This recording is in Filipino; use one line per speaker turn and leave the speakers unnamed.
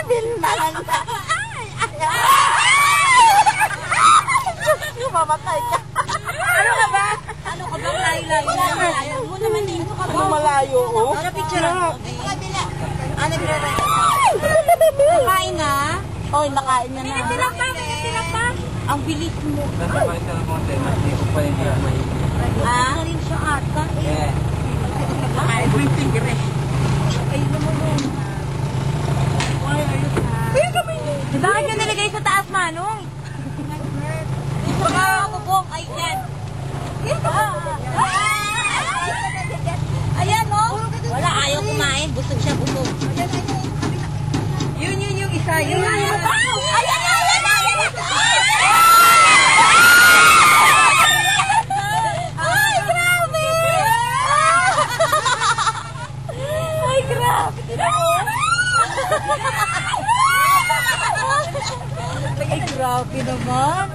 Vilma lang na. Mamatay ka.
Ano ka ba? Ano ka ba? Layo-layo. Malayo mo naman dito ka ba?
Ano malayo, oh?
Ano picture? Ano bila? Nakain na?
Oy, nakain na na.
Tinatira pa. Ang bilis mo.
Nasabay ka ng konti. Hindi ko pa yung may...
Ah, rin siya ata.
Yeah.
Nakain mo yung finger eh.
Ayun mo nun.
Kaya kami.
Bakit ka nilagay sa taas, Manong? Baka bubong. Ay, yan. Ayan, no? Wala, ayaw kumain. Busog siya, busog.
Yun yung isa. Yun
Ayan, Ay, grabe! Ay, grabe! Ay, grabe naman.